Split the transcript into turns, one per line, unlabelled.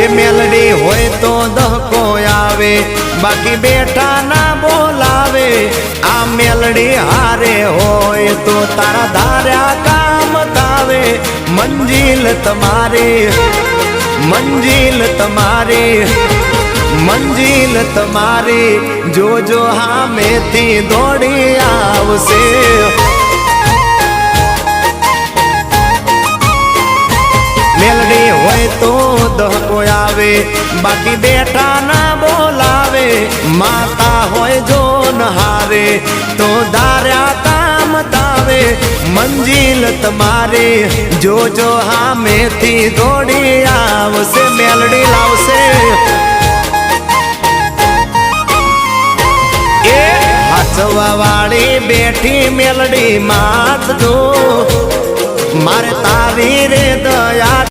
એ મેલડી હોય તો દહકો આવે, બાકી બેઠા ના બોલાવે। આ મેલડી હારે હોય તો તારા ધાર્યા કામ થાવે। મંજિલ તમારી, મંજિલ તમારી, મંજિલ તમારી, જોજો હામેથી દોડી આવશે। મેલડી હોય તો દહકો આવે, બાકી બેઠા ના બોલાવે। માતા હોય જો નહારે તો ધાર્યા કામ થાવે। મંજિલ તમારી, જોજો હામેથી દોડી આવશે। મેલડી લાવશે। એ હાચવા વાળી બેઠી મેલડી માત જો, મારે તારી રે દયા